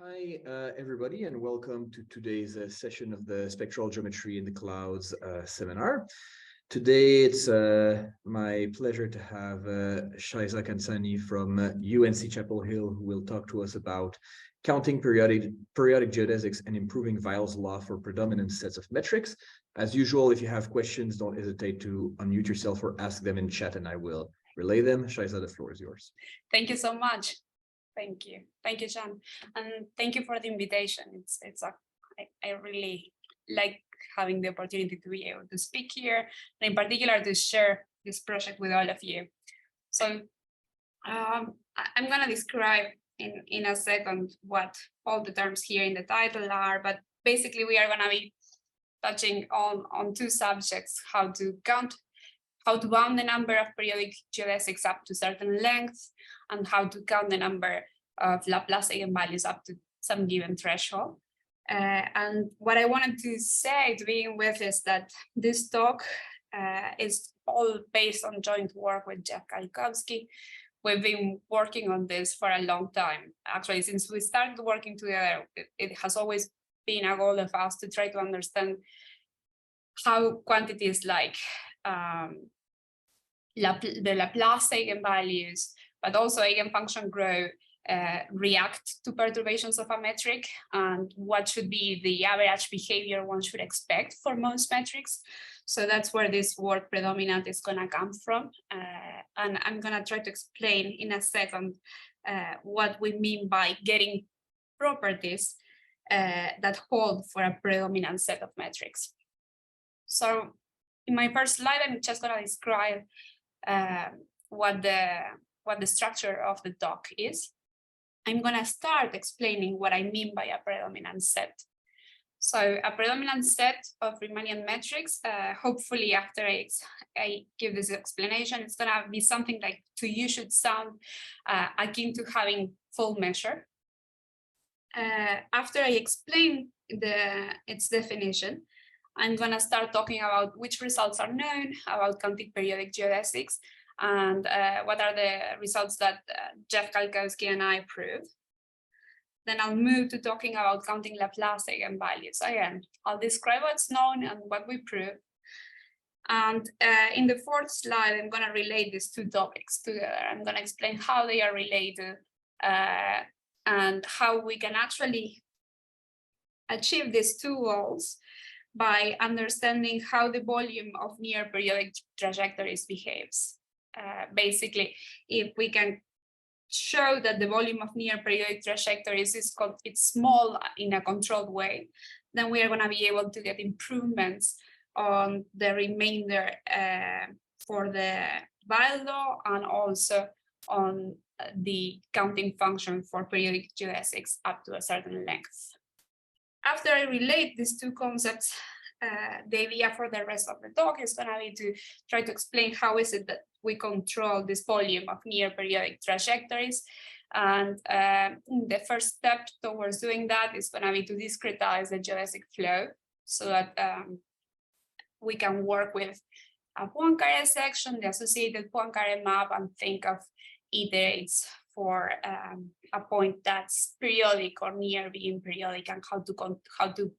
Hi, everybody, and welcome to today's session of the Spectral Geometry in the Clouds seminar. Today, it's my pleasure to have Yaiza Canzani from UNC Chapel Hill, who will talk to us about counting periodic geodesics and improving Weyl's law for predominant sets of metrics. As usual, if you have questions, don't hesitate to unmute yourself or ask them in chat, and I will relay them. Yaiza, the floor is yours. Thank you so much. Thank you, John, and thank you for the invitation. I really like having the opportunity to be able to speak here, and in particular to share this project with all of you. So I'm going to describe in a second what all the terms here in the title are, but basically we are going to be touching on two subjects: how to bound the number of periodic geodesics up to certain lengths, and how to count the number of Laplace eigenvalues up to some given threshold. And what I wanted to say to begin with is that this talk is all based on joint work with Jeff Galkowski. We've been working on this for a long time. Actually, since we started working together, it has always been a goal of us to try to understand how quantities like the Laplace eigenvalues, but also eigenfunction growth, react to perturbations of a metric, and what should be the average behavior one should expect for most metrics. So that's where this word predominant is going to come from. And I'm going to try to explain in a second what we mean by getting properties that hold for a predominant set of metrics. So in my first slide, I'm just going to describe what the structure of the talk is. I'm going to start explaining what I mean by a predominant set. So a predominant set of Riemannian metrics, hopefully after I give this explanation, it's going to be something like to you should sound akin to having full measure. After I explain its definition, I'm going to start talking about which results are known about counting periodic geodesics, and what are the results that Jeff Galkowski and I proved. Then I'll move to talking about counting Laplace eigenvalues. Again, I'll describe what's known and what we prove. And in the fourth slide, I'm going to relate these two topics together. I'm going to explain how they are related and how we can actually achieve these two goals by understanding how the volume of near periodic trajectories behaves. Basically, if we can show that the volume of near periodic trajectories is small in a controlled way, then we are going to be able to get improvements on the remainder for the Weyl law, and also on the counting function for periodic geodesics up to a certain length. After I relate these two concepts, the idea for the rest of the talk is going to be to try to explain how is it that we control this volume of near periodic trajectories. And the first step towards doing that is going to be to discretize the geodesic flow so that we can work with a Poincare section, the associated Poincare map, and think of iterates for a point that's periodic or near being periodic, and how to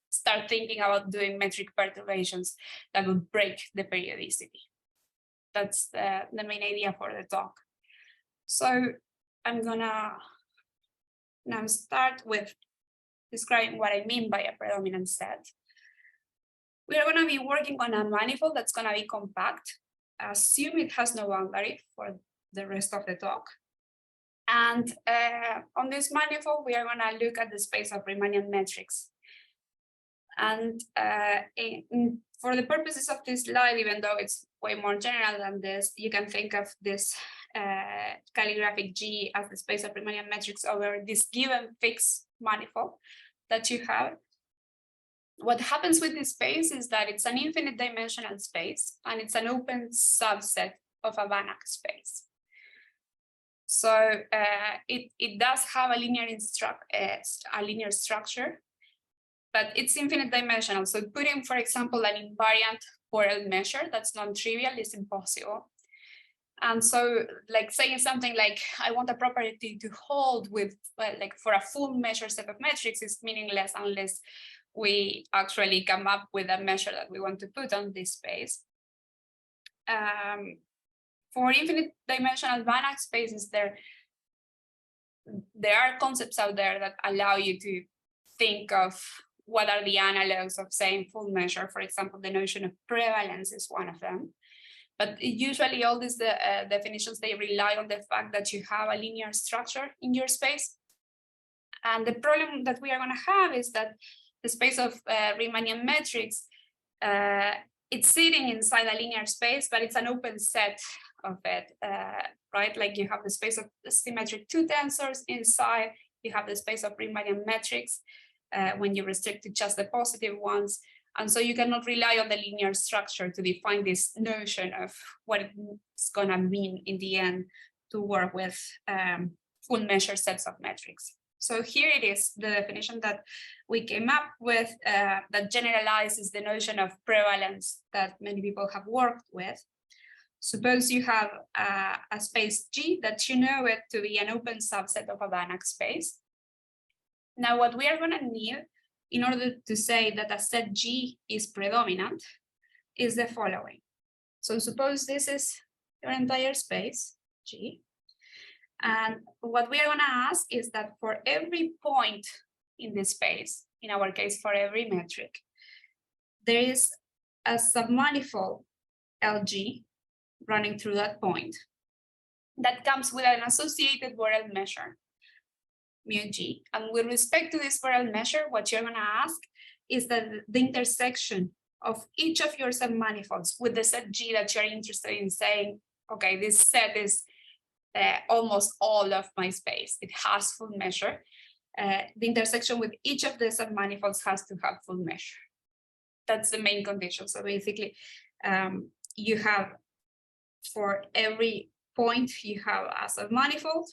start thinking about doing metric perturbations that would break the periodicity. That's the main idea for the talk. So I'm gonna now start with describing what I mean by a predominant set. We are gonna be working on a manifold that's gonna be compact. Assume it has no boundary for the rest of the talk. And on this manifold, we are gonna look at the space of Riemannian metrics. And for the purposes of this slide, even though it's way more general than this, you can think of this calligraphic G as the space of Riemannian metrics over this given fixed manifold that you have. What happens with this space is that it's an infinite dimensional space, and it's an open subset of a Banach space. So it does have a linear structure, but it's infinite dimensional. So putting, for example, an invariant Weyl measure that's non-trivial is impossible. And so, like saying something like, I want a property to hold with, like for a full measure set of metrics is meaningless unless we actually come up with a measure that we want to put on this space. For infinite dimensional Banach spaces, there are concepts out there that allow you to think of what are the analogs of saying full measure. For example, the notion of prevalence is one of them. But usually all these definitions, they rely on the fact that you have a linear structure in your space. And the problem that we are going to have is that the space of Riemannian metrics, it's sitting inside a linear space, but it's an open set of it, right? Like you have the space of the symmetric two tensors inside, you have the space of Riemannian metrics when you restrict to just the positive ones. And so you cannot rely on the linear structure to define this notion of what it's going to mean in the end to work with full measure sets of metrics. So here it is, the definition that we came up with that generalizes the notion of prevalence that many people have worked with. Suppose you have a space G that you know it to be an open subset of a Banach space. Now, what we are going to need in order to say that a set G is predominant is the following. So suppose this is your entire space, G. And what we are going to ask is that for every point in this space, in our case, for every metric, there is a submanifold LG running through that point that comes with an associated Weyl measure, mu G. And with respect to this Weyl measure, what you're going to ask is that the intersection of each of your submanifolds with the set G that you're interested in saying, okay, this set is almost all of my space. It has full measure. The intersection with each of the submanifolds has to have full measure. That's the main condition. So basically, you have, for every point, you have a submanifold,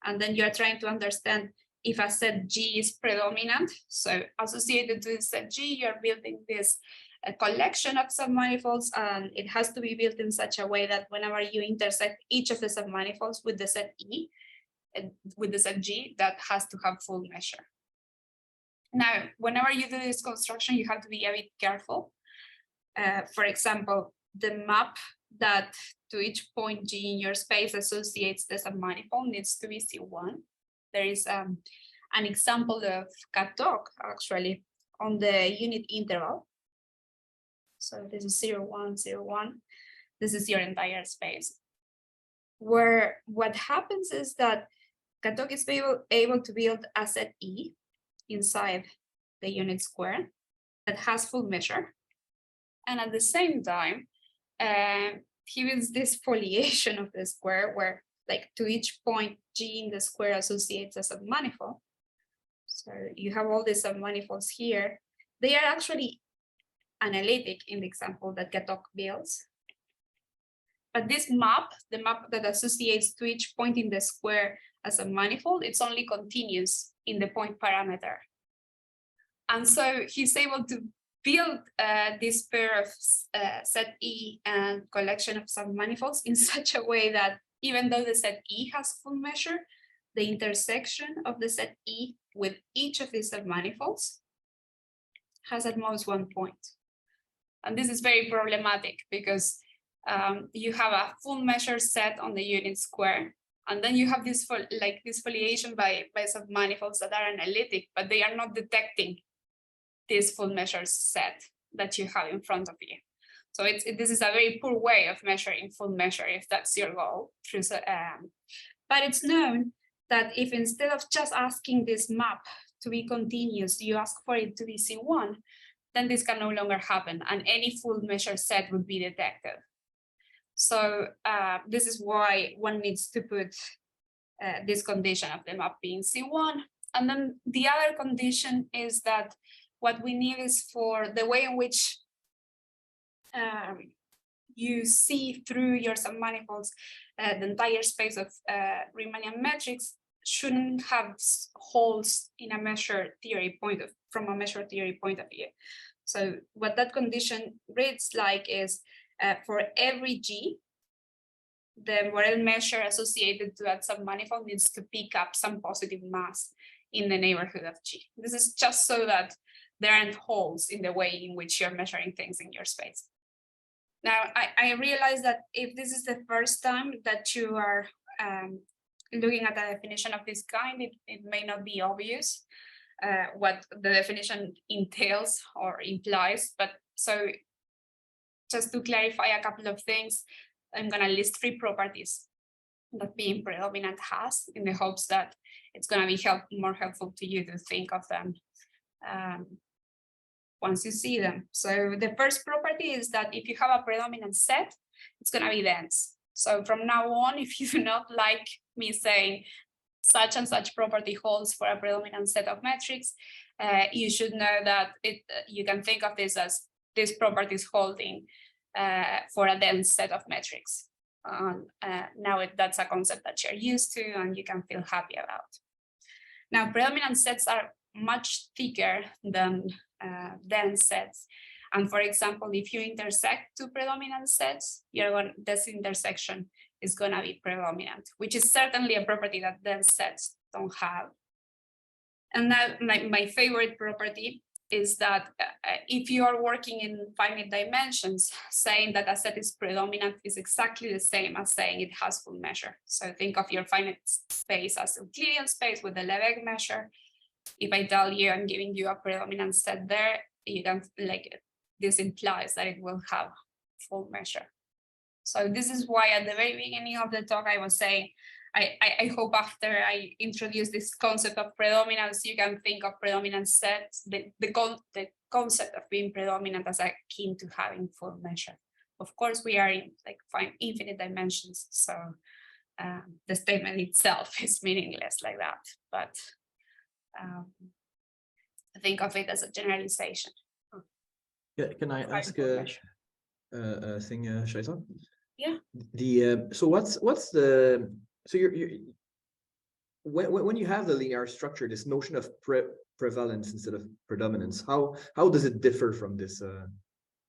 and then you're trying to understand if a set G is predominant. So associated to the set G, you're building this collection of submanifolds, and it has to be built in such a way that whenever you intersect each of the submanifolds with the set E, with the set G, that has to have full measure. Now, whenever you do this construction, you have to be a bit careful. For example, the map that to each point G in your space associates the submanifold needs to be C1. There is an example of Katok, actually, on the unit interval. So this is 0, 1, 0, 1. This is your entire space. Where what happens is that Katok is able to build a set E inside the unit square that has full measure. And at the same time, he builds this foliation of the square where, like, to each point G in the square associates a submanifold. So you have all these submanifolds here. They are actually analytic in the example that Katok builds. But this map, the map that associates to each point in the square as a manifold, it's only continuous in the point parameter. And so he's able to build this pair of set E and collection of submanifolds in such a way that even though the set E has full measure, the intersection of the set E with each of these submanifolds has at most one point. And this is very problematic because you have a full measure set on the unit square, and then you have this foliation by submanifolds that are analytic, but they are not detecting this full measure set that you have in front of you. So this is a very poor way of measuring full measure if that's your goal. But it's known that if instead of just asking this map to be continuous, you ask for it to be C1, then this can no longer happen, and any full measure set would be detected. So this is why one needs to put this condition of the map being C1. And then the other condition is that what we need is for the way in which you see through your submanifolds the entire space of Riemannian metrics shouldn't have holes in a measure theory from a measure theory point of view. So what that condition reads like is for every G, the Weyl measure associated to that submanifold needs to pick up some positive mass in the neighborhood of G. This is just so that there aren't holes in the way in which you're measuring things in your space. Now, I realize that if this is the first time that you are looking at a definition of this kind, it may not be obvious what the definition entails or implies, but so just to clarify a couple of things, I'm going to list 3 properties that being predominant has, in the hopes that it's going to be more helpful to you to think of them once you see them. So the first property is that if you have a predominant set, it's going to be dense. So from now on, if you do not like me saying such and such property holds for a predominant set of metrics, you should know that you can think of this as this property is holding for a dense set of metrics. Now that's a concept that you're used to and you can feel happy about. Now, predominant sets are much thicker than dense sets. And for example, if you intersect 2 predominant sets, this intersection is going to be predominant, which is certainly a property that dense sets don't have. And now my favorite property is that if you are working in finite dimensions, saying that a set is predominant is exactly the same as saying it has full measure. So think of your finite space as Euclidean space with the Lebesgue measure. If I tell you I'm giving you a predominant set there, you can this implies that it will have full measure. So this is why at the very beginning of the talk I was saying, I hope after I introduce this concept of predominance, you can think of predominant sets, the concept of being predominant as akin to having full measure. Of course, we are in infinite dimensions, so the statement itself is meaningless like that, but think of it as a generalization. Yeah, can I ask a thing, Yaiza? Yeah. So what's the when you have the linear structure, this notion of prevalence instead of predominance, how does it differ from this?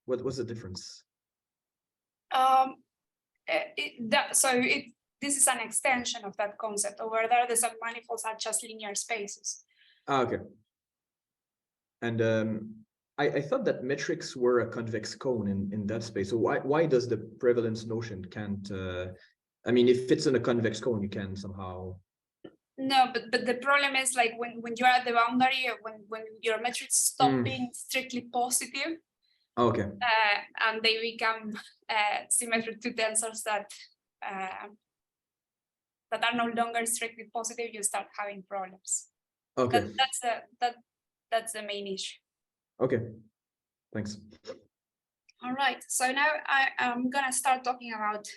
What's the difference? This is an extension of that concept. Over there, the submanifolds are just linear spaces. Okay. And I thought that metrics were a convex cone in that space. So why does the prevalence notion can't? I mean, if it's in a convex cone, you can somehow. No, but the problem is when you're at the boundary, when your metrics stop being strictly positive. Okay. And they become symmetric to tensors that are no longer strictly positive, you start having problems. Okay. That's the main issue. Okay, thanks. All right, so now I'm gonna start talking about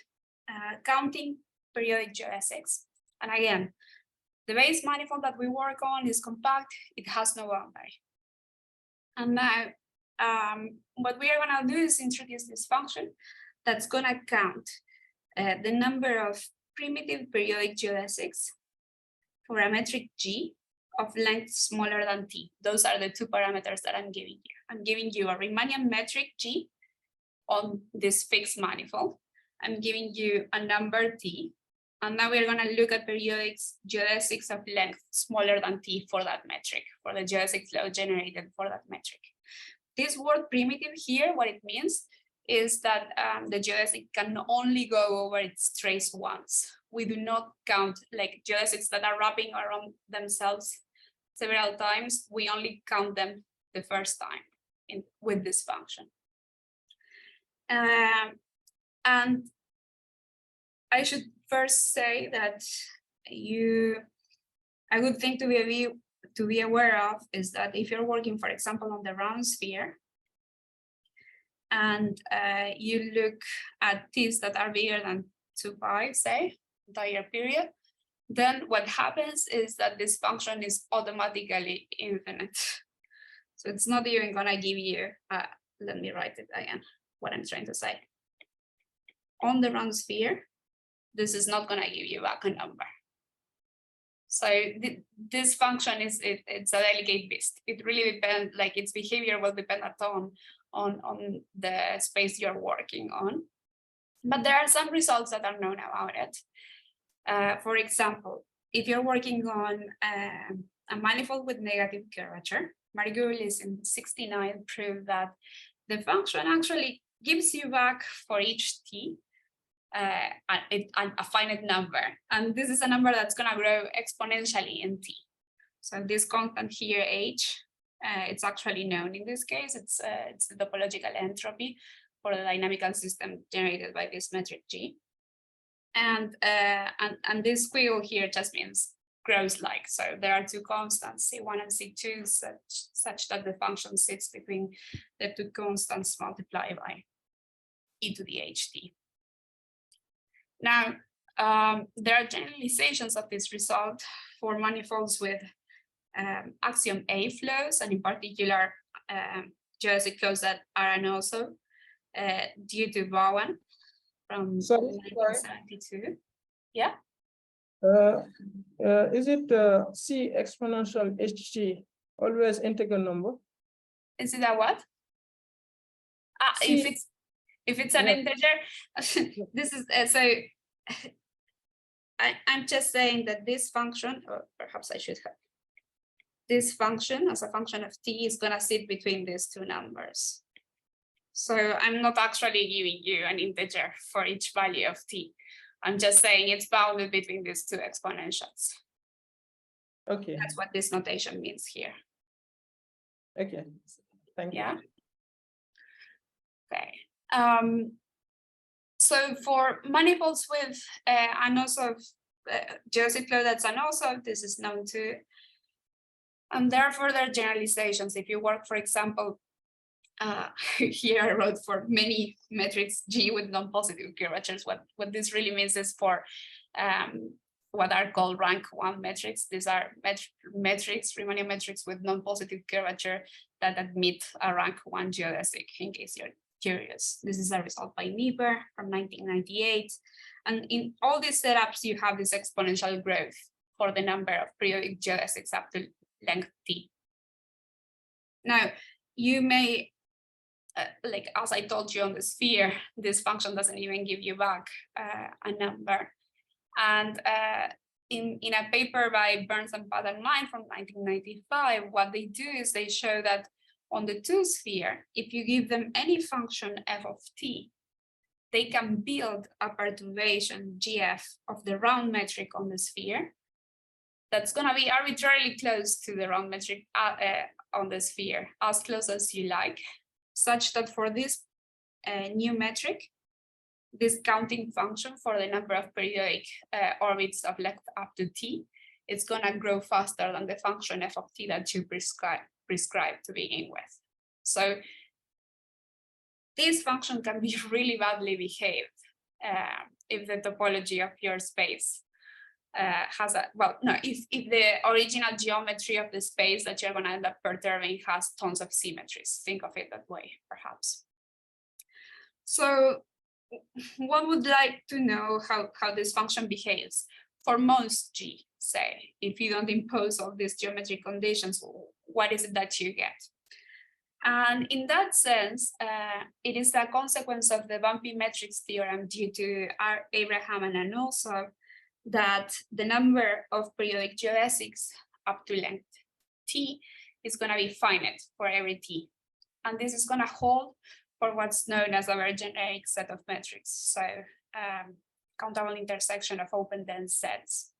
counting periodic geodesics. And again, the base manifold that we work on is compact, it has no boundary. And now what we are gonna do is introduce this function that's gonna count the number of primitive periodic geodesics for a metric G of length smaller than t. Those are the 2 parameters that I'm giving you. I'm giving you a Riemannian metric G on this fixed manifold. I'm giving you a number t. And now we're going to look at periodic geodesics of length smaller than t for that metric, for the geodesic flow generated for that metric. This word primitive here, what it means is that the geodesic can only go over its trace once. We do not count geodesics that are wrapping around themselves several times. We only count them the first time with this function. And I should first say that a good thing to be aware of is that if you're working, for example, on the round sphere, and you look at t's that are bigger than 2 pi, say, entire period, then what happens is that this function is automatically infinite. So it's not even gonna give you, let me write it again, what I'm trying to say. On the round sphere, this is not gonna give you back a number. So this function it's a delicate beast. It really depends, its behavior will depend on the space you're working on. But there are some results that are known about it. For example, if you're working on a manifold with negative curvature, Margulis in 1969 proved that the function actually gives you back for each t a finite number. And this is a number that's going to grow exponentially in t. So this constant here, h, it's actually known in this case. It's the topological entropy for the dynamical system generated by this metric g. And this squiggle here just means grows like. So there are two constants, C1 and C2, such that the function sits between the two constants multiplied by e to the ht. Now, there are generalizations of this result for manifolds with axiom A flows, and in particular, geodesic flows that are also due to Bowen from 1972. Yeah. Is it C exponential ht always integer number? Is it a what? If it's an integer, this is so. I'm just saying that this function, or perhaps I should have this function as a function of t is going to sit between these two numbers. So I'm not actually giving you an integer for each value of t. I'm just saying it's bounded between these two exponentials. Okay. That's what this notation means here. Okay. Thank you. Yeah. Okay. So for manifolds with anosov geodesic flow that's anosov, this is known too. And therefore, there are generalizations. If you work, for example, here I wrote for many metrics G with non-positive curvatures. What this really means is for what are called rank 1 metrics. These are metrics, Riemannian metrics with non-positive curvature that admit a rank 1 geodesic, in case you're curious. This is a result by Niebuhr from 1998. And in all these setups, you have this exponential growth for the number of periodic geodesics up to length t. Now, you may, like as I told you on the sphere, this function doesn't even give you back a number. And in a paper by Burns and Pattern Line from 1995, what they do is they show that on the two sphere, if you give them any function f of t, they can build a perturbation gf of the round metric on the sphere that's going to be arbitrarily close to the round metric on the sphere, as close as you like, such that for this new metric, this counting function for the number of periodic orbits of length up to t, it's going to grow faster than the function f of t that you prescribe to begin with. So this function can be really badly behaved if the topology of your space has a, well, no, if the original geometry of the space that you're going to end up perturbing has tons of symmetries. Think of it that way, perhaps. So one would like to know how this function behaves for most G, say, if you don't impose all these geometric conditions, what is it that you get? And in that sense, it is a consequence of the bumpy metrics theorem due to Abraham and Anosov that the number of periodic geodesics up to length t is going to be finite for every t. And this is going to hold for what's known as a Baire-generic set of metrics. So countable intersection of open dense sets.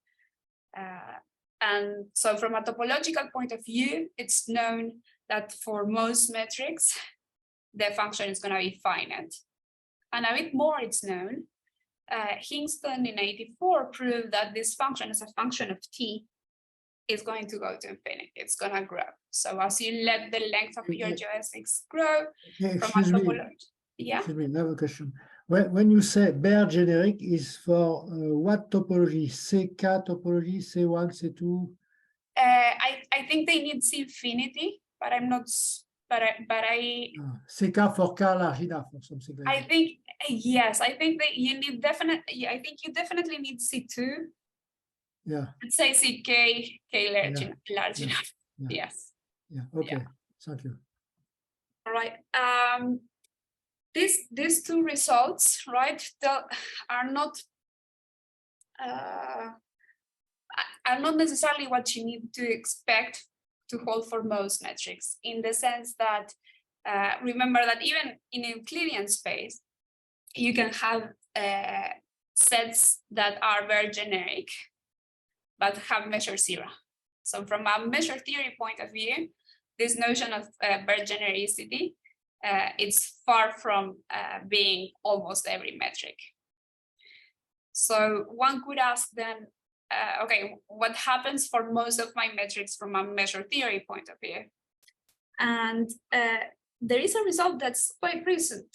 And so from a topological point of view, it's known that for most metrics, the function is going to be finite. And a bit more it's known. Hingston in 1984 proved that this function as a function of t is going to go to infinity. It's going to grow. So as you let the length of your geodesics grow, Excuse me, yeah. Excuse me, I have a question. When you say Baire-generic is for what topology? CK topology, C1, C2? I think they need C-infinity, but I'm not. But I. CK for K large enough or something like that. I think yes. I think that you need definitely. I think you definitely need C2. Yeah. Let's say CK large enough. Yeah. Yes. Yeah. Okay. Yeah. Thank you. All right. these two results, right, are not necessarily what you need to expect to hold for most metrics, in the sense that remember that even in Euclidean space, you can have sets that are Baire-generic, but have measure 0. So from a measure theory point of view, this notion of Baire-genericity, it's far from being almost every metric. So one could ask then, okay, what happens for most of my metrics from a measure theory point of view? And there is a result that's quite recent,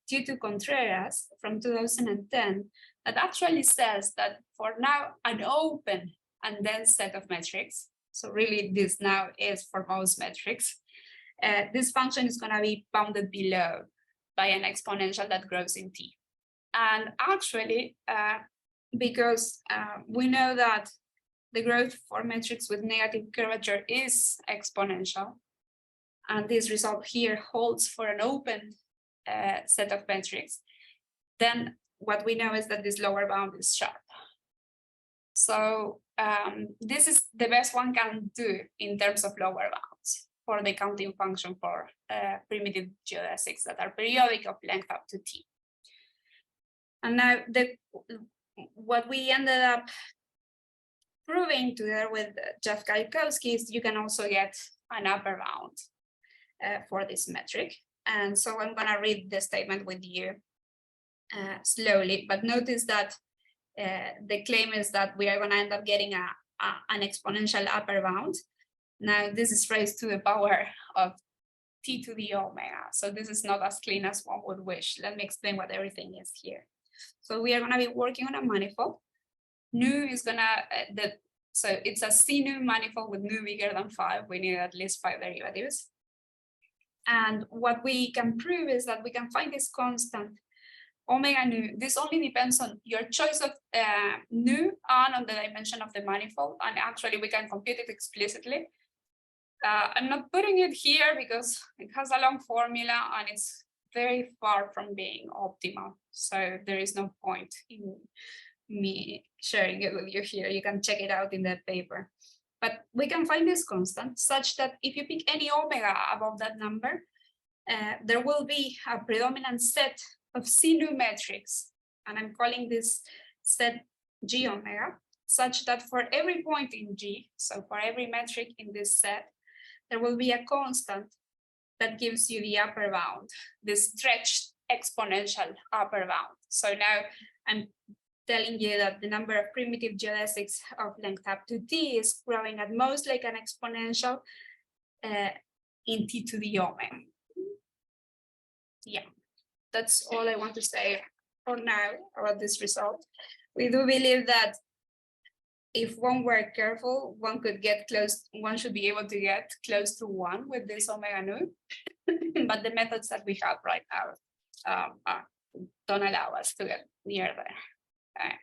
due to Contreras from 2010, that actually says that for now an open and dense set of metrics, so really this now is for most metrics, this function is going to be bounded below by an exponential that grows in t. And actually, because we know that the growth for metrics with negative curvature is exponential, and this result here holds for an open set of metrics, then what we know is that this lower bound is sharp. So this is the best one can do in terms of lower bounds for the counting function for primitive geodesics that are periodic of length up to t. And now what we ended up proving together with Jeff Galkowski is you can also get an upper bound for this metric. And so I'm going to read the statement with you slowly, but notice that the claim is that we are going to end up getting an exponential upper bound. Now this is raised to the power of t to the omega. So this is not as clean as one would wish. Let me explain what everything is here. So we are going to be working on a manifold. Nu is going to, so it's a C nu manifold with nu bigger than 5. We need at least 5 derivatives. And what we can prove is that we can find this constant omega nu. This only depends on your choice of nu and on the dimension of the manifold. And actually we can compute it explicitly. I'm not putting it here because it has a long formula and it's very far from being optimal. So there is no point in me sharing it with you here. You can check it out in the paper. But we can find this constant such that if you pick any omega above that number, there will be a predominant set of C nu metrics. And I'm calling this set G omega, such that for every point in G, so for every metric in this set, there will be a constant that gives you the upper bound, this stretched exponential upper bound. So now I'm telling you that the number of primitive geodesics of length up to t is growing at most like an exponential in t to the omega. Yeah, that's all I want to say for now about this result. We do believe that if one were careful, one could get close, one should be able to get close to 1 with this omega nu, but the methods that we have right now don't allow us to get near there. Okay.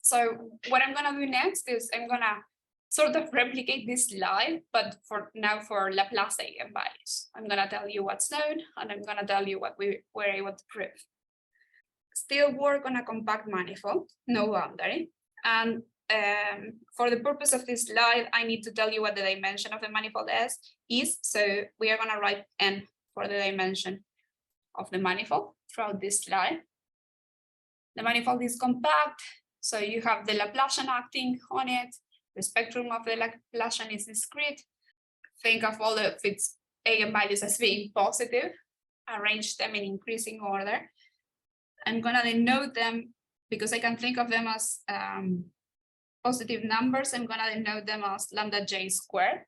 So what I'm gonna do next is I'm gonna sort of replicate this slide, but for Laplace eigenvalues. I'm gonna tell you what's known, and I'm gonna tell you what we were able to prove. Still work on a compact manifold, no boundary, and for the purpose of this slide, I need to tell you what the dimension of the manifold is. So we are gonna write n for the dimension of the manifold throughout this slide. The manifold is compact, so you have the Laplacian acting on it. The spectrum of the Laplacian is discrete. Think of all of its eigenvalues as being positive. Arrange them in increasing order. I'm gonna denote them because I can think of them as positive numbers. I'm gonna denote them as lambda j squared.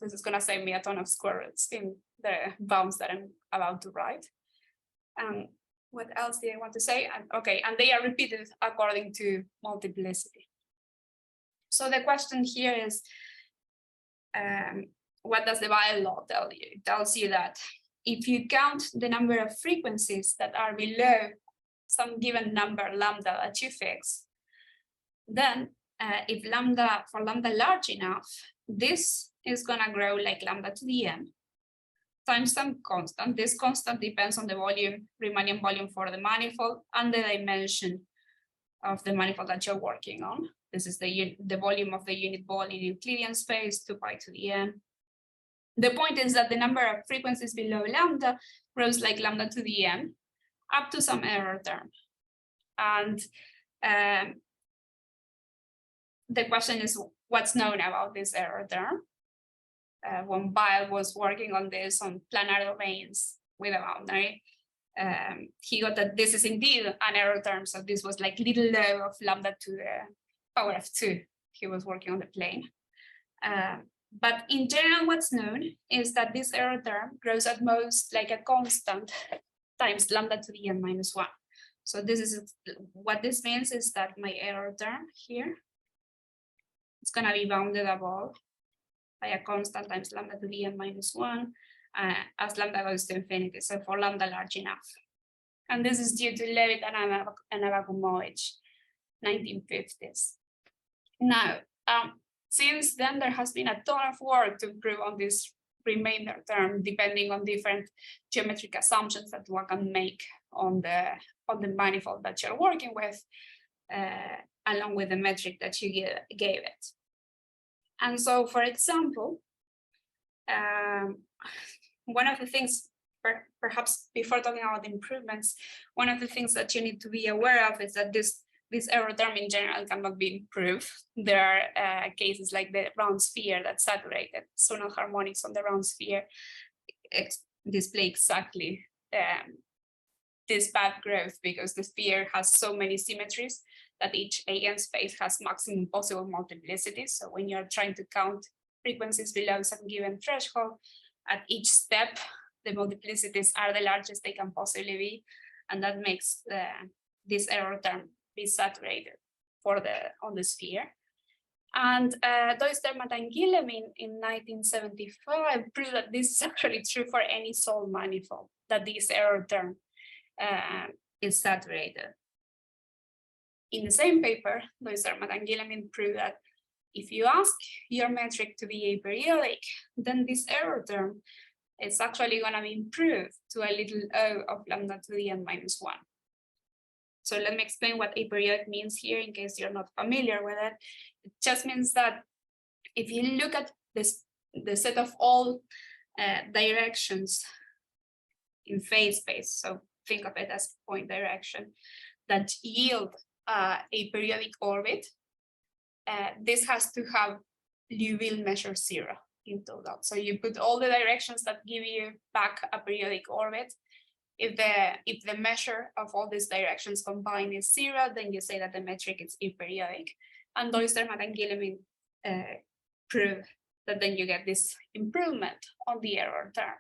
This is gonna save me a ton of square roots in the bounds that I'm about to write. What else did I want to say? Okay, and they are repeated according to multiplicity. So the question here is, what does the Weyl law tell you? It tells you that if you count the number of frequencies that are below some given number lambda that you fix, then if for lambda large enough, this is gonna grow like lambda to the n, times some constant. This constant depends on the volume, Riemannian volume for the manifold and the dimension of the manifold that you're working on. This is the volume of the unit ball in Euclidean space, 2 pi to the n. The point is that the number of frequencies below lambda grows like lambda to the n up to some error term. And the question is, what's known about this error term? When Weyl was working on this on planar domains with a boundary, he got that this is indeed an error term. So this was like little low of lambda to the power of 2. He was working on the plane. But in general, what's known is that this error term grows at most like a constant times lambda to the n minus 1. So this is what this means is that my error term here, it's going to be bounded above by a constant times lambda to the n minus 1 as lambda goes to infinity. So for lambda large enough. And this is due to Levitt and Abakumovich, 1950s. Now, since then, there has been a ton of work to improve on this remainder term, depending on different geometric assumptions that one can make on the manifold that you're working with, along with the metric that you gave it. And so, for example, one of the things, perhaps before talking about improvements, one of the things that you need to be aware of is that this error term in general cannot be improved. There are cases like the round sphere that saturated zonal harmonics on the round sphere display exactly this bad growth because the sphere has so many symmetries that each eigenspace has maximum possible multiplicities. So when you're trying to count frequencies below some given threshold, at each step, the multiplicities are the largest they can possibly be. And that makes this error term be saturated on the sphere. And Doistermatt and Guillemin in 1975 proved that this is actually true for any solved manifold, that this error term is saturated. In the same paper, Doistermatt and Guillemin proved that if you ask your metric to be aperiodic, then this error term is actually going to be improved to a little o of lambda to the n minus 1. So let me explain what aperiodic means here in case you're not familiar with it. It just means that if you look at the set of all directions in phase space, so think of it as point direction, that yield a periodic orbit, this has to have Weyl measure 0 in total. So you put all the directions that give you back a periodic orbit. If the measure of all these directions combined is 0, then you say that the metric is aperiodic. And Doistermatt and Guillemin prove that then you get this improvement on the error term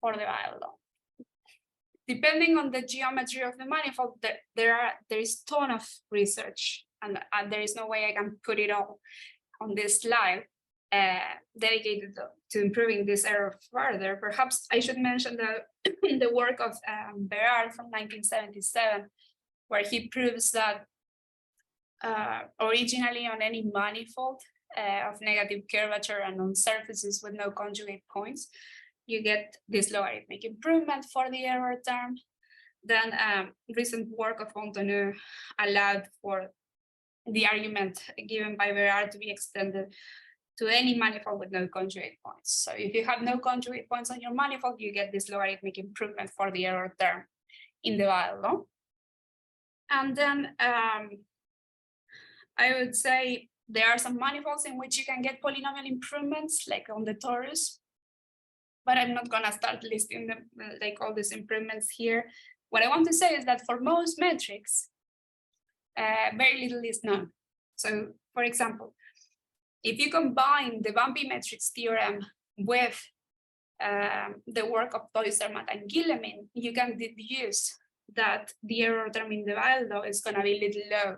for the Weyl law. Depending on the geometry of the manifold, there is a ton of research, and there is no way I can put it all on this slide dedicated to improving this error further. Perhaps I should mention the work of Baire from 1977, where he proves that originally on any manifold of negative curvature and on surfaces with no conjugate points, you get this logarithmic improvement for the error term. Then recent work of Fontenot allowed for the argument given by Baire to be extended to any manifold with no conjugate points. So if you have no conjugate points on your manifold, you get this logarithmic improvement for the error term in the Weyl law. And then I would say there are some manifolds in which you can get polynomial improvements, like on the torus, but I'm not gonna start listing them, like all these improvements here. What I want to say is that for most metrics, very little is known. So for example, if you combine the bumpy metrics theorem with the work of Doistermatt and Guillemin, you can deduce that the error term in the Weyl law is going to be little low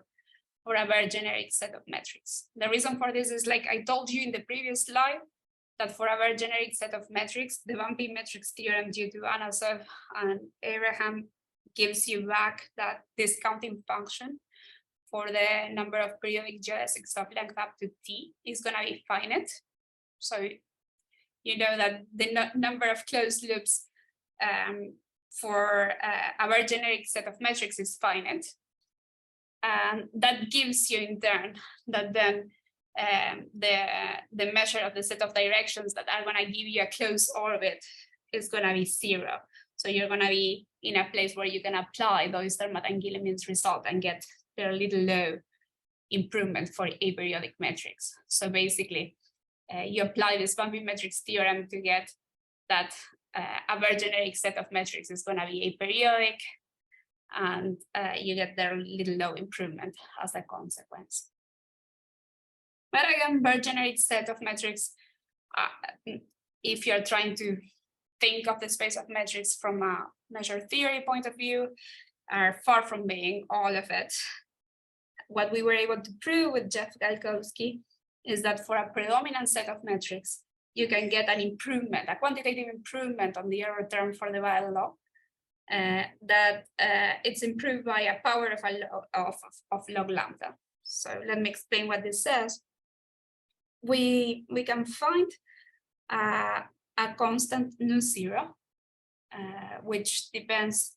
for a Baire-generic set of metrics. The reason for this is, like I told you in the previous slide, that for a Baire-generic set of metrics, the bumpy metrics theorem due to Anasov and Abraham gives you back that discounting function for the number of periodic geodesics of length up to t is going to be finite. So you know that the number of closed loops for a Baire-generic set of metrics is finite. And that gives you in turn that then the measure of the set of directions that are going to give you a closed orbit is going to be 0. So you're going to be in a place where you can apply the Oyster-Martin-Guillemin's result and get very little low improvement for aperiodic metrics. So basically, you apply this bumping metrics theorem to get that a Baire-generic set of metrics is going to be aperiodic, and you get their little low improvement as a consequence. But again, Baire-generic set of metrics, if you're trying to think of the space of metrics from a measure theory point of view, are far from being all of it. What we were able to prove with Jeff Galkowski is that for a predominant set of metrics, you can get an improvement, a quantitative improvement on the error term for the Weyl law, that it's improved by a power of log lambda. So let me explain what this says. We can find a constant nu zero, which depends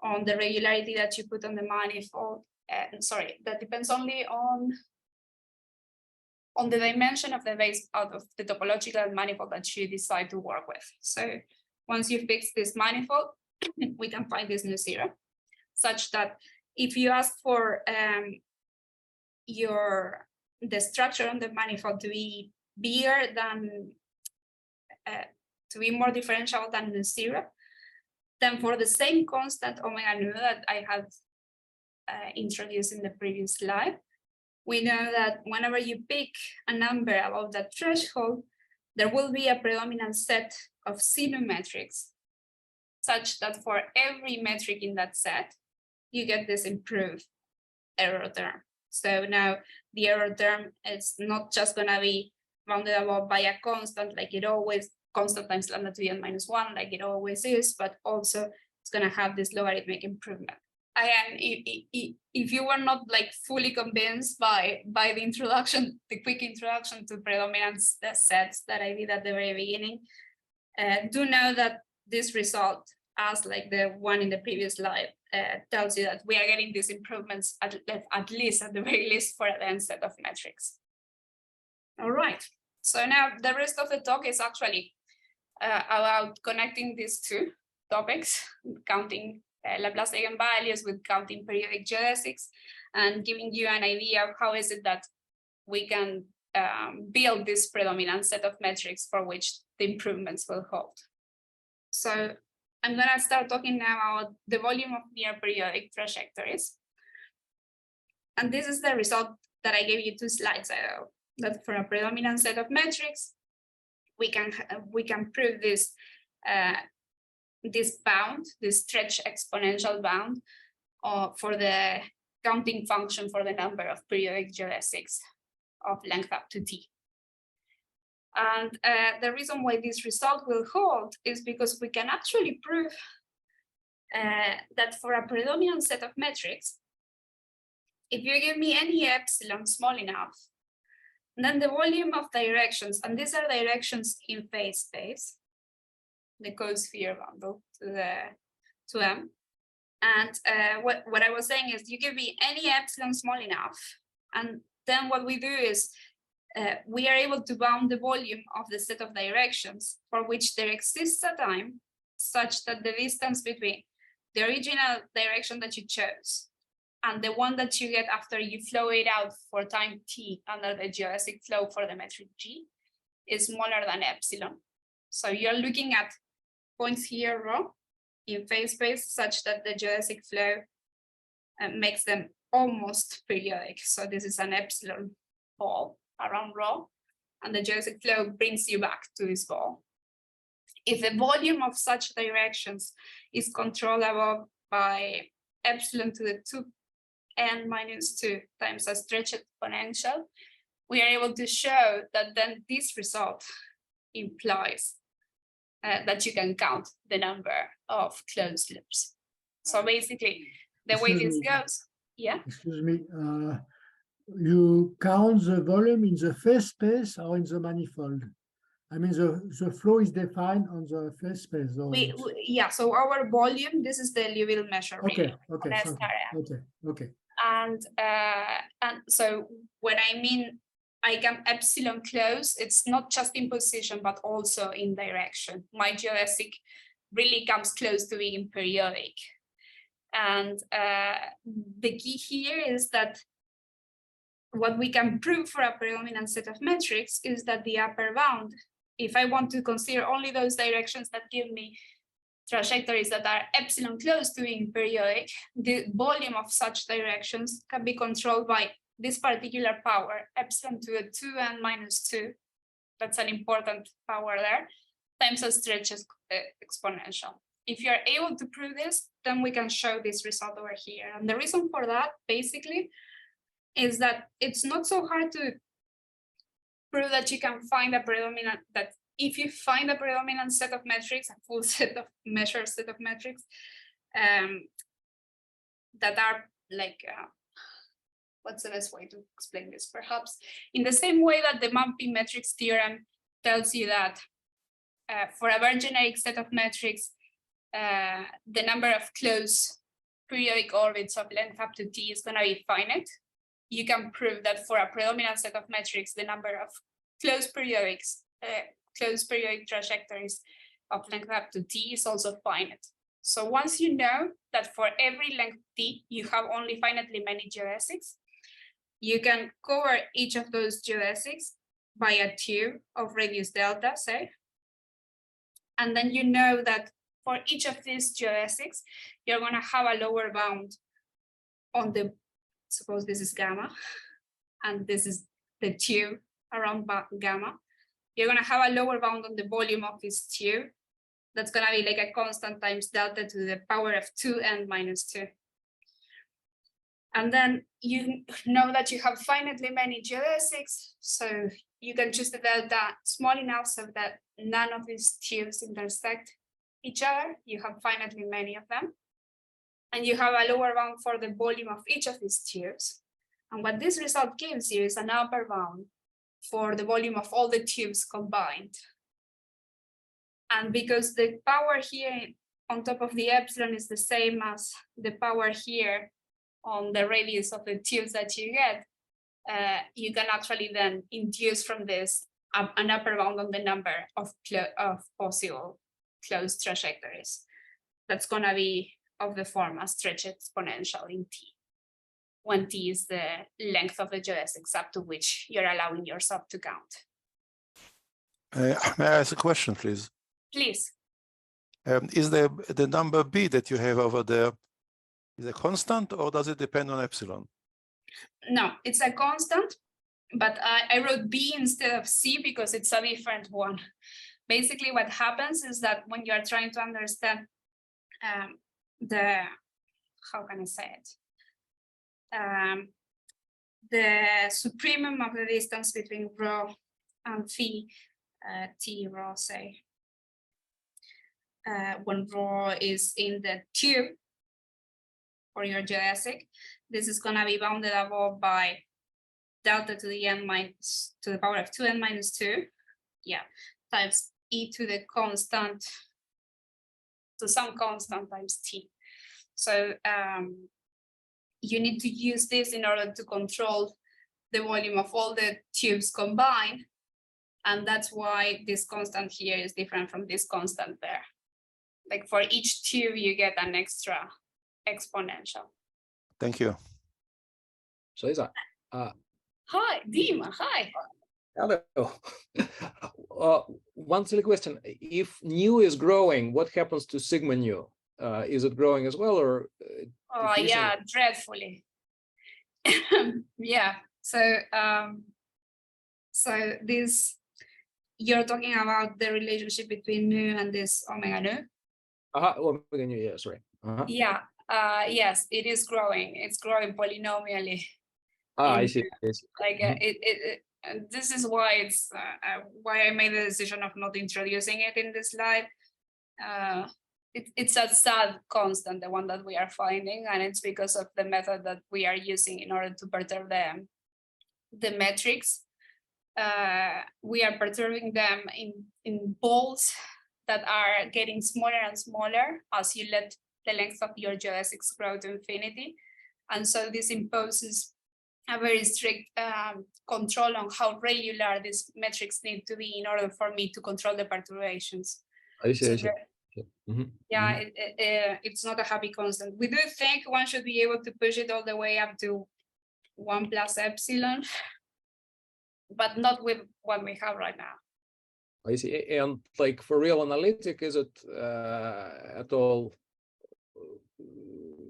on the regularity that you put on the manifold. Sorry, that depends only on the dimension of the base out of the topological manifold that you decide to work with. So once you fix this manifold, we can find this nu zero, such that if you ask for the structure on the manifold to be bigger than, to be more differential than nu zero, then for the same constant omega nu that I have introduced in the previous slide, we know that whenever you pick a number above that threshold, there will be a predominant set of CNU metrics, such that for every metric in that set, you get this improved error term. So now the error term is not just going to be bounded above by a constant, like it always, constant times lambda to the n minus 1, like it always is, but also it's going to have this logarithmic improvement. Again, if you were not like fully convinced by the introduction, the quick introduction to predominance sets that I did at the very beginning, do know that this result, as like the one in the previous slide, tells you that we are getting these improvements at the very least for a dense set of metrics. All right, so now the rest of the talk is actually about connecting these two topics, counting Laplace eigenvalues with counting periodic geodesics, and giving you an idea of how is it that we can build this predominant set of metrics for which the improvements will hold. So I'm going to start talking now about the volume of near periodic trajectories. And this is the result that I gave you 2 slides ago, that for a predominant set of metrics, we can prove this this bound, this stretch exponential bound for the counting function for the number of periodic geodesics of length up to t. And the reason why this result will hold is because we can actually prove that for a predominant set of metrics, if you give me any epsilon small enough, then the volume of directions, and these are directions in phase space, the co-sphere bundle to M. And what I was saying is you give me any epsilon small enough, and then what we do is we are able to bound the volume of the set of directions for which there exists a time such that the distance between the original direction that you chose and the one that you get after you flow it out for time t under the geodesic flow for the metric g is smaller than epsilon. So you're looking at points here, rho, in phase space such that the geodesic flow makes them almost periodic. So this is an epsilon ball around rho, and the geodesic flow brings you back to this ball. If the volume of such directions is controllable by epsilon to the 2n minus 2 times a stretch exponential, we are able to show that then this result implies that you can count the number of closed loops. So basically, the way this goes, yeah? Excuse me, you count the volume in the phase space or in the manifold? I mean, the flow is defined on the phase space. So yeah, so our volume, this is the Weyl measure. okay, really, okay, okay. And so when I mean I can epsilon close, it's not just in position, but also in direction. My geodesic really comes close to being periodic. And the key here is that what we can prove for a predominant set of metrics is that the upper bound, if I want to consider only those directions that give me trajectories that are epsilon close to being periodic, the volume of such directions can be controlled by this particular power, epsilon to the 2n minus 2. That's an important power there, times a stretches exponential. If you're able to prove this, then we can show this result over here. And the reason for that, basically, is that it's not so hard to prove that you can find a predominant, that if you find a predominant set of metrics, a full set of measured set of metrics, that are like, what's the best way to explain this? Perhaps in the same way that the Mumpy metrics theorem tells you that for a Baire-generic set of metrics, the number of closed periodic orbits of length up to t is going to be finite. You can prove that for a predominant set of metrics, the number of closed periodic trajectories of length up to t is also finite. So once you know that for every length t, you have only finitely many geodesics, you can cover each of those geodesics by a tube of radius delta, say. And then you know that for each of these geodesics, you're going to have a lower bound on the, suppose this is gamma, and this is the tube around gamma. You're going to have a lower bound on the volume of this tube. That's going to be like a constant times delta to the power of 2n minus 2. And then you know that you have finitely many geodesics, so you can choose the delta small enough so that none of these tubes intersect each other. You have finitely many of them. And you have a lower bound for the volume of each of these tubes. And what this result gives you is an upper bound for the volume of all the tubes combined. And because the power here on top of the epsilon is the same as the power here on the radius of the tubes that you get, you can actually then induce from this an upper bound on the number of possible closed trajectories. That's going to be of the form a stretch exponential in t, when t is the length of the geodesics up to which you're allowing yourself to count. May I ask a question, please? Please. Is the number b that you have over there, is a constant, or does it depend on epsilon? No, it's a constant, but I wrote b instead of c because it's a different one. Basically, what happens is that when you are trying to understand how can I say it? The supremum of the distance between rho and phi, t rho, say, when rho is in the tube for your geodesic, this is going to be bounded above by delta to the n minus to the power of 2n minus 2, yeah, times e to the constant, to some constant times t. So you need to use this in order to control the volume of all the tubes combined. And that's why this constant here is different from this constant there. Like for each tube, you get an extra exponential. Thank you. So is that? Hi, Dima, hi. Hello. One silly question. If nu is growing, what happens to sigma nu? Is it growing as well, or? Oh yeah, dreadfully. Yeah. So so this, you're talking about the relationship between nu and this omega nu. Omega nu. Yeah. Sorry. Yeah. Yes, it is growing. It's growing polynomially. I see. Like this is why it's why I made the decision of not introducing it in this slide. It's a sad constant, the one that we are finding, and it's because of the method that we are using in order to perturb the metrics. we are perturbing them in balls that are getting smaller and smaller as you let the length of your geodesics grow to infinity. And so this imposes a very strict control on how regular these metrics need to be in order for me to control the perturbations. I see. So I see. yeah, it's not a happy constant. We do think one should be able to push it all the way up to 1 plus epsilon, but not with what we have right now. I see. And like for real analytic, is it at all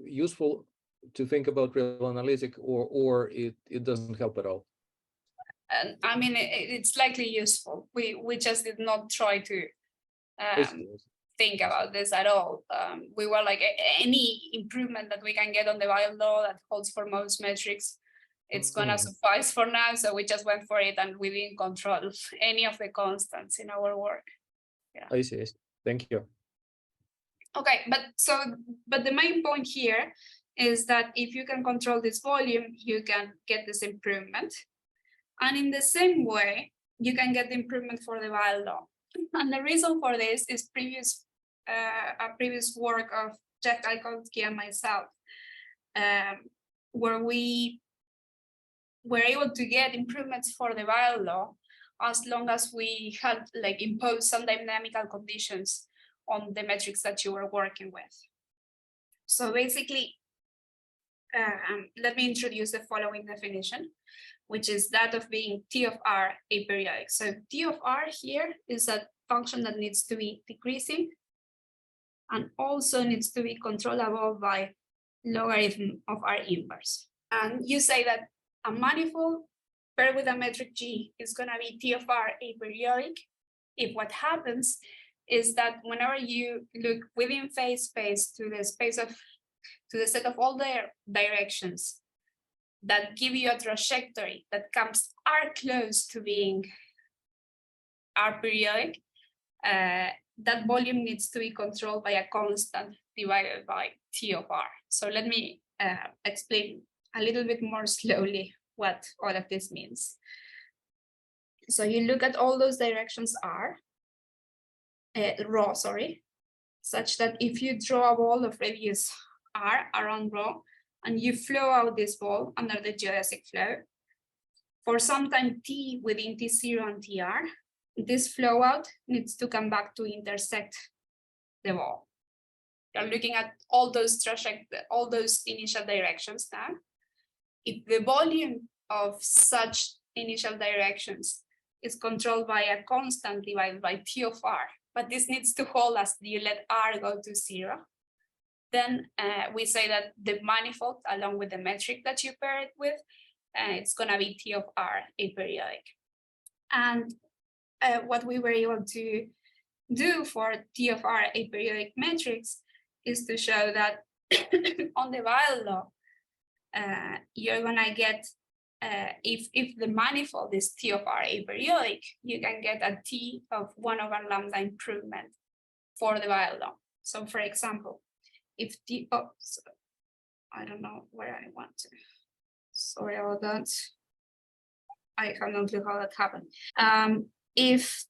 useful to think about real analytic, or it doesn't help at all? And I mean, it's likely useful. We just did not try to think about this at all. We were like, any improvement that we can get on the Weyl law that holds for most metrics, it's gonna suffice for now. So we just went for it, and we didn't control any of the constants in our work. Yeah. I see. Thank you. Okay, but the main point here is that if you can control this volume, you can get this improvement. And in the same way, you can get the improvement for the Weyl law. And the reason for this is a previous work of Jeff Galkowski and myself, where we were able to get improvements for the Weyl law as long as we had like imposed some dynamical conditions on the metrics that you were working with. So basically, let me introduce the following definition, which is that of being T of R aperiodic. So T of R here is a function that needs to be decreasing and also needs to be controllable by logarithm of R inverse. And you say that a manifold paired with a metric G is going to be T of R aperiodic if what happens is that whenever you look within phase space to the set of all the directions that give you a trajectory that comes R close to being R periodic, that volume needs to be controlled by a constant divided by T of R. So let me explain a little bit more slowly what all of this means. So you look at all those directions R, rho, such that if you draw a ball of radius R around rho, and you flow out this ball under the geodesic flow, for some time t within T0 and Tr, this flow out needs to come back to intersect the ball. You're looking at all those initial directions now. If the volume of such initial directions is controlled by a constant divided by T of R, but this needs to hold as you let R go to 0, then we say that the manifold, along with the metric that you pair it with, it's going to be T of R aperiodic. And what we were able to do for T of R aperiodic metrics is to show that on the Weyl law, you're going to get, if the manifold is T of R aperiodic, you can get a T of 1 over lambda improvement for the Weyl law. So for example, if T, I don't know where I want to, sorry about that. I have no clue how that happened. If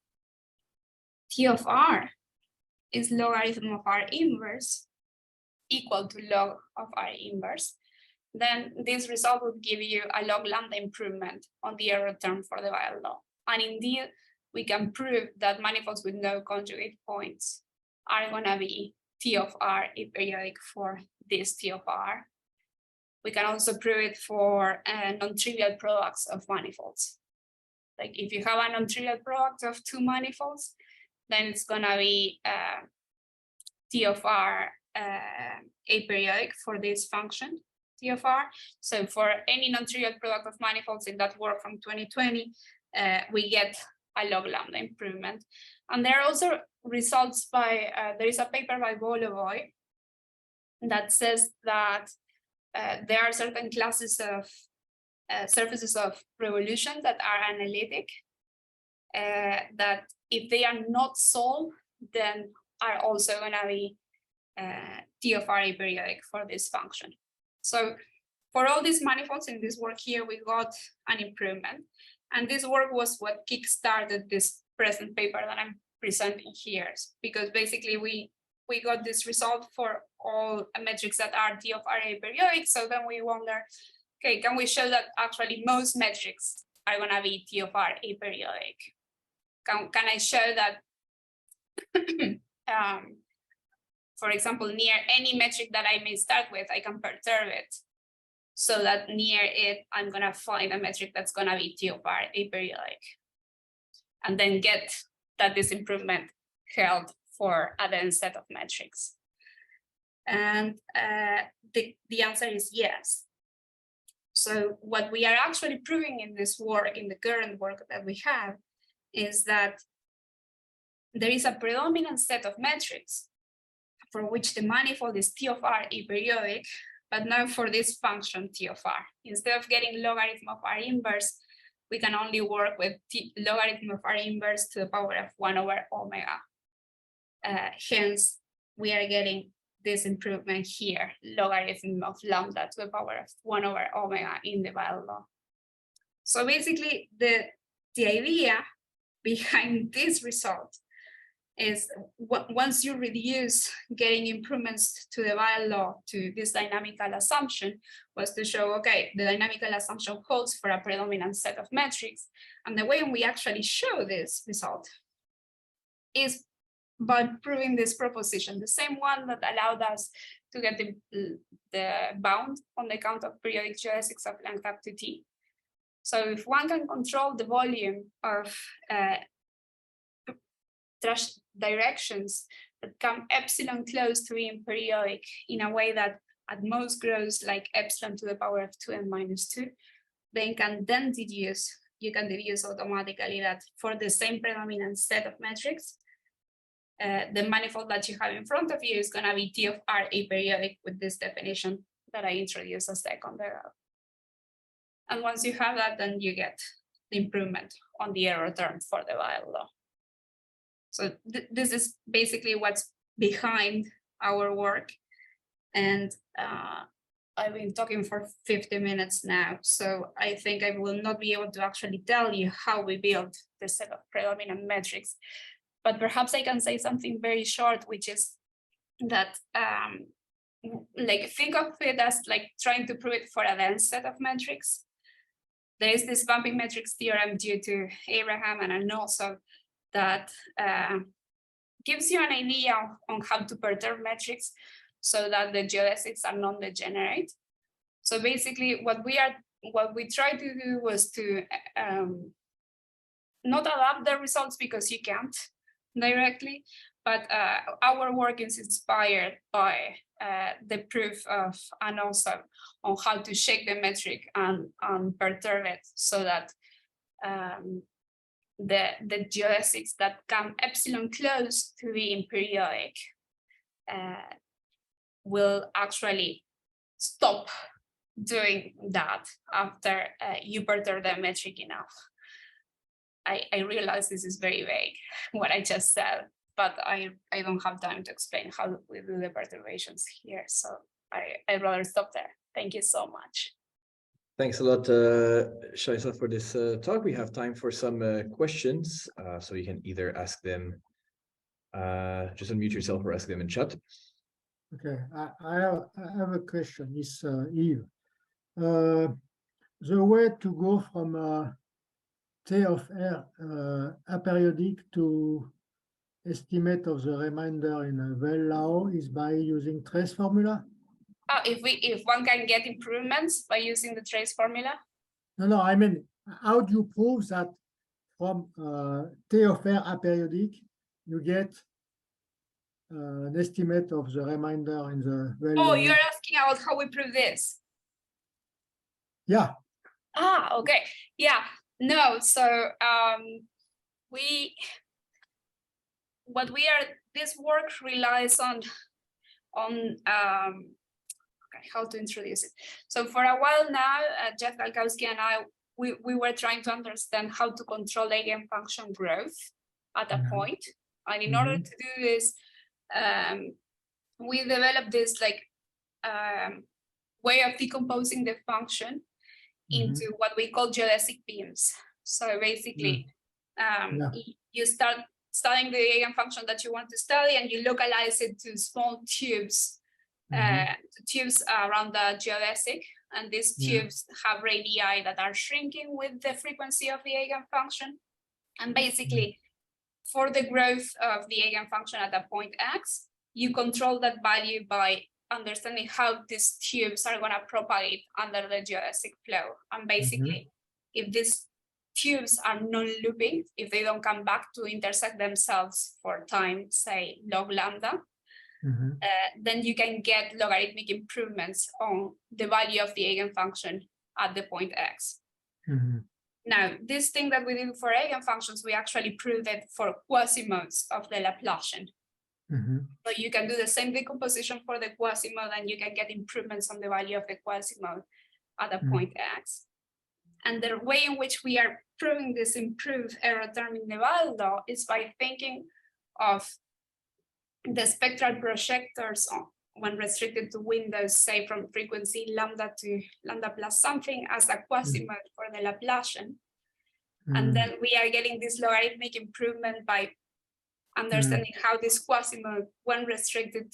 T of R is logarithm of R inverse equal to log of R inverse, then this result would give you a log lambda improvement on the error term for the Weyl law. And indeed, we can prove that manifolds with no conjugate points are going to be T of R aperiodic for this T of R. We can also prove it for non-trivial products of manifolds. Like if you have a non-trivial product of two manifolds, then it's going to be T of R aperiodic for this function, T of R. So for any non-trivial product of manifolds in that work from 2020, we get a log lambda improvement. And there are also results by, there is a paper by Lebesgue that says that there are certain classes of surfaces of revolution that are analytic, that if they are not solved, then are also going to be T of R aperiodic for this function. So for all these manifolds in this work here, we got an improvement. And this work was what kickstarted this present paper that I'm presenting here, because basically we got this result for all metrics that are T of R aperiodic. So then we wonder, okay, can we show that actually most metrics are going to be T of R aperiodic? Can I show that, for example, near any metric that I may start with, I can perturb it so that near it, I'm going to find a metric that's going to be T of R aperiodic, and then get that this improvement held for a dense set of metrics? And the answer is yes. So what we are actually proving in this work, in the current work that we have, is that there is a predominant set of metrics for which the manifold is T of R aperiodic, but now for this function T of R. Instead of getting logarithm of R inverse, we can only work with logarithm of R inverse to the power of 1 over omega. Hence, we are getting this improvement here, logarithm of lambda to the power of 1 over omega in the Weyl law. So basically, the idea behind this result is once you reduce getting improvements to the Weyl law to this dynamical assumption, was to show, okay, the dynamical assumption holds for a predominant set of metrics. And the way we actually show this result is by proving this proposition, the same one that allowed us to get the bound on the count of periodic geodesics of length up to T. So if one can control the volume of trash directions that come epsilon close to being periodic in a way that at most grows like epsilon to the power of 2n minus 2, then you can deduce automatically that for the same predominant set of metrics, the manifold that you have in front of you is going to be T of R aperiodic with this definition that I introduced a second ago. And once you have that, then you get the improvement on the error term for the Weyl law. So this is basically what's behind our work. And I've been talking for 50 minutes now, so I think I will not be able to actually tell you how we build the set of predominant metrics. But perhaps I can say something very short, which is that like think of it as like trying to prove it for a dense set of metrics. There is this bumping metrics theorem due to Abraham and also that gives you an idea on how to perturb metrics so that the geodesics are non-degenerate. So basically what we tried to do was to not adapt the results because you can't directly, but our work is inspired by the proof of and also on how to shake the metric and perturb it so that the geodesics that come epsilon close to being periodic will actually stop doing that after you perturb the metric enough. I realize this is very vague, what I just said, but I don't have time to explain how we do the perturbations here. So I'd rather stop there. Thank you so much. Thanks a lot, Yaiza, for this talk. We have time for some questions, so you can either ask them, just unmute yourself or ask them in chat. Okay, I have a question. It's Yves. The way to go from T of R aperiodic to estimate of the remainder in a Weyl law is by using trace formula? If one can get improvements by using the trace formula? No, I mean, how do you prove that from T of R aperiodic, you get an estimate of the remainder in the Weyl law? Oh, you're asking about how we prove this? Yeah. Okay. Yeah. No, so this work relies on how to introduce it. So for a while now, Jeff Galkowski and I, we were trying to understand how to control eigenfunction growth at a point. And in order to do this, we developed this like way of decomposing the function into what we call geodesic beams. So basically, Yeah. you start studying the eigenfunction that you want to study, and you localize it to small tubes, tubes around the geodesic. And these tubes have radii that are shrinking with the frequency of the eigenfunction. And basically, for the growth of the eigenfunction at a point x, you control that value by understanding how these tubes are going to propagate under the geodesic flow. And basically, if these tubes are non-looping, if they don't come back to intersect themselves for time, say log lambda, then you can get logarithmic improvements on the value of the eigenfunction at the point x. Now, this thing that we did for eigenfunctions, we actually proved it for quasimodes of the Laplacian. So you can do the same decomposition for the quasimode, and you can get improvements on the value of the quasimode at a point x. And the way in which we are proving this improved error term in the Weyl law is by thinking of the spectral projectors when restricted to windows, say from frequency lambda to lambda plus something, as a quasimode for the Laplacian. And then we are getting this logarithmic improvement by understanding how this quasimode, when restricted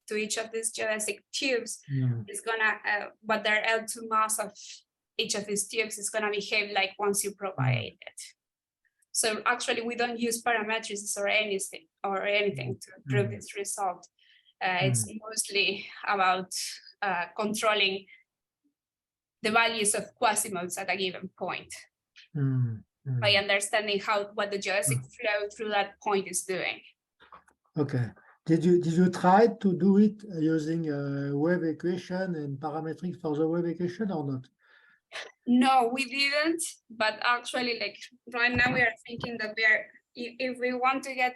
to each of these geodesic tubes, is gonna what their L2 mass of each of these tubes is gonna behave like once you propagate it. So actually, we don't use parametrics or anything to prove this result. It's mostly about controlling the values of quasimodes at a given point by understanding what the geodesic flow through that point is doing. Okay. Did you try to do it using a wave equation and parametrics for the wave equation or not? No, we didn't. But actually, like right now, we are thinking that if we want to get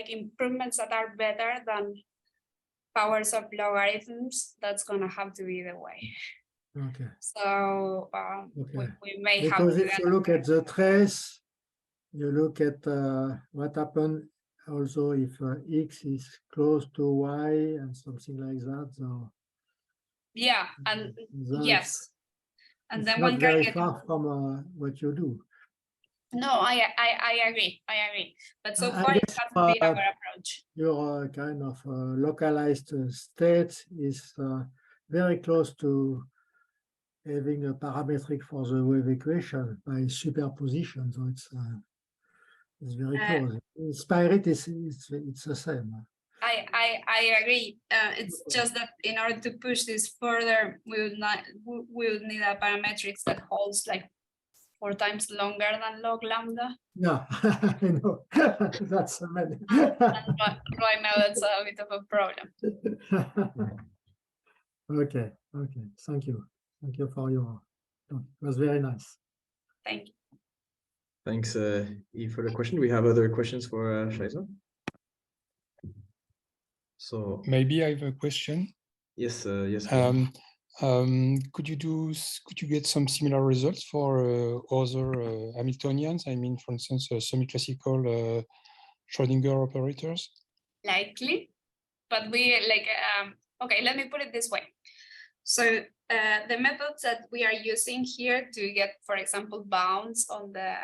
improvements that are better than powers of logarithms, that's gonna have to be the way. Okay. So we may have Because to if you look at the trace, you look at what happened also if x is close to y and something like that. So yeah, and yes, and then not one very can get far from what you do. No, I agree. But so far, it hasn't been our approach. Your kind of localized state is very close to having a parametric for the wave equation by superposition. So it's very close. Spirit it's the same. I agree. It's just that in order to push this further, we would need a parametrics that holds like 4 times longer than log lambda. Yeah, I know. That's many. Right now, that's a bit of a problem. Okay. Thank you. Thank you for your talk. It was very nice. Thank you. Thanks, Eve, for the question. We have other questions for Yaiza. So maybe I have a question. Yes, yes. Could you get some similar results for other Hamiltonians? I mean, for instance, semi-classical Schrödinger operators? Likely, but we okay, let me put it this way. So the methods that we are using here to get, for example, bounds on the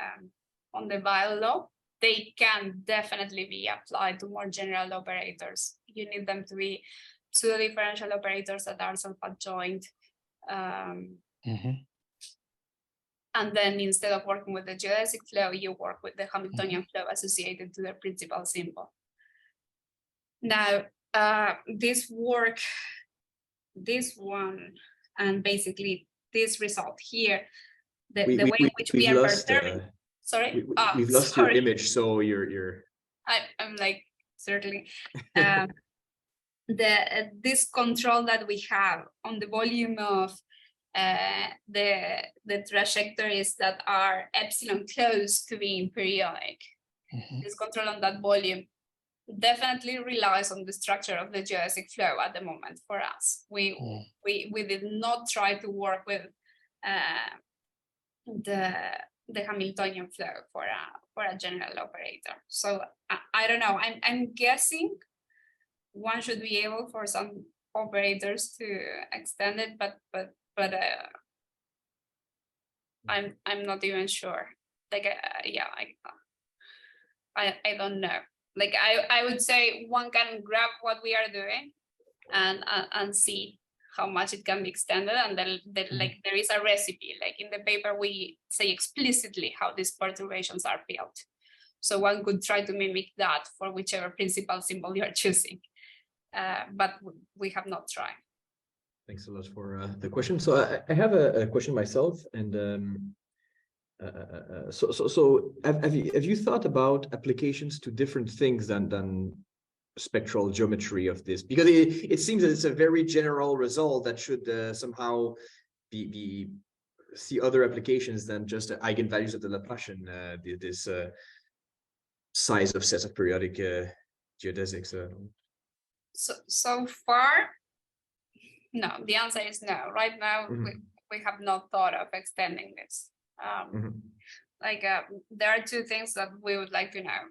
Weyl law, they can definitely be applied to more general operators. You need them to be pseudo-differential operators that are self-adjoint. And then instead of working with the geodesic flow, you work with the Hamiltonian flow associated to the principal symbol. Now, this one, and basically this result here, the way in which we are perturbing. Sorry, we've lost your image, so you're. I'm like certainly. This control that we have on the volume of the trajectories that are epsilon close to being periodic. This control on that volume definitely relies on the structure of the geodesic flow at the moment for us. We did not try to work with the Hamiltonian flow for a general operator. So I don't know. I'm guessing one should be able for some operators to extend it, but I'm not even sure. Like, yeah, I don't know. Like, I would say one can grab what we are doing and see how much it can be extended, and then like there is a recipe. Like in the paper, we say explicitly how these perturbations are built. So one could try to mimic that for whichever principal symbol you are choosing, but we have not tried. Thanks a lot for the question. So I have a question myself, and so have you thought about applications to different things than spectral geometry of this? Because it seems that it's a very general result that should somehow be see other applications than just the eigenvalues of the Laplacian, this size of sets of periodic geodesics. So far, no. The answer is no. Right now, we have not thought of extending this. Like there are two things that we would like to know.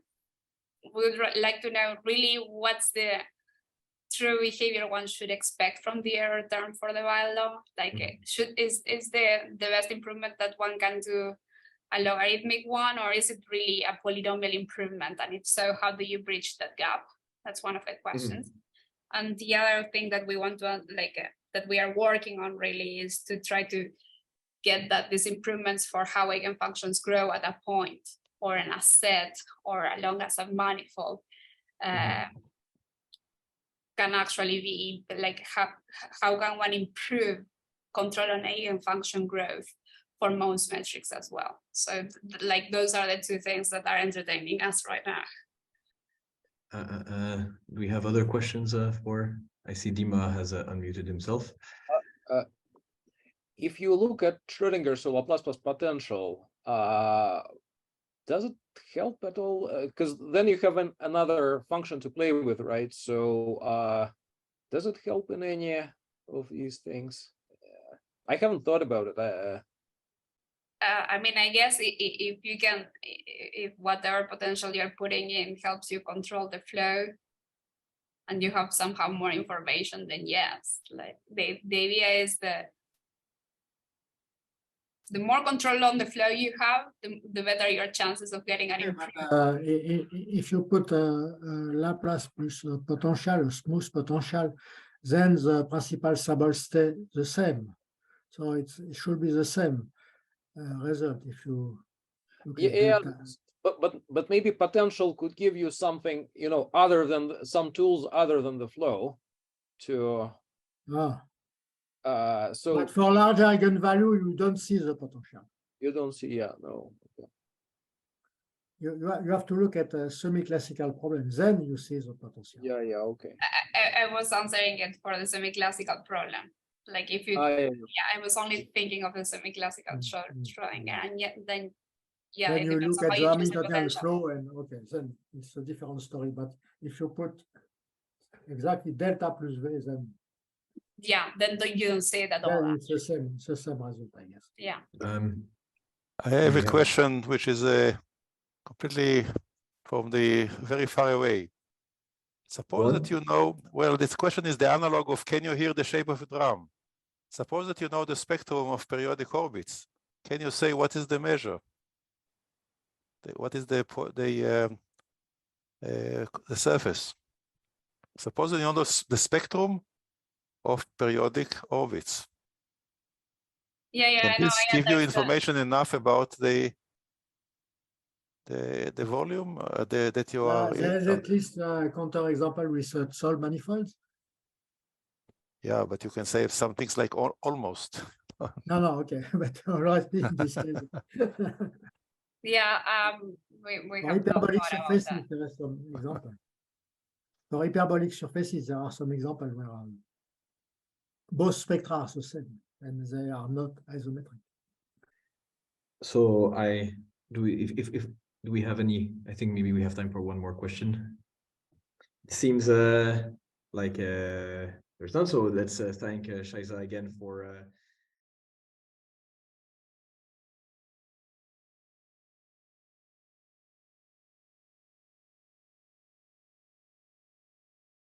We would like to know really what's the true behavior one should expect from the error term for the Weyl law. Like, is the best improvement that one can do a logarithmic one, or is it really a polynomial improvement? And if so, how do you bridge that gap? That's one of the questions. And the other thing that we want to that we are working on really is to try to get that these improvements for how eigenfunctions grow at a point, or in a set, or along as a manifold, can actually be like how can one improve control on eigenfunction growth for most metrics as well. So like those are the two things that are entertaining us right now. Do we have other questions for? I see Dima has unmuted himself. If you look at Schrödinger, so Laplace plus potential, does it help at all? Because then you have another function to play with, right? So does it help in any of these things? I haven't thought about it. I mean, I guess if you can, if whatever potential you're putting in helps you control the flow, and you have somehow more information, then yes. Like the idea is that the more control on the flow you have, the better your chances of getting an improvement. If you put a Laplace plus potential, a smooth potential, then the principal symbol stay the same. So it should be the same result if you look at delta. But maybe potential could give you something, you know, other than some tools other than the flow to so but for larger eigenvalue, you don't see the potential. You don't see, no. Okay. You have to look at a semi-classical problem, then you see the potential. Okay. I was answering it for the semi-classical problem. Like if you, I was only thinking of the semi-classical Schrödinger, and yet then you look at the Hamiltonian flow, and okay, then it's a different story. But if you put exactly delta plus V, then then you don't say that all. It's the same result, I guess. Yeah. I have a question which is completely from the very far away. Suppose that you know, well, this question is the analog of can you hear the shape of a drum? Suppose that you know the spectrum of periodic orbits. Can you say what is the measure? What is the surface? Suppose you know the spectrum of periodic orbits. Can this give you information enough about the volume that you are? There's at least a counterexample with solved manifolds. Yeah, but you can say some things like almost. No, okay, but all right, in this case. We for hyperbolic surfaces, there are some examples. For hyperbolic surfaces, there are some examples where both spectra are the same, and they are not isometric. So if do we have any? I think maybe we have time for one more question. It seems like there's none. So let's thank Yaiza again for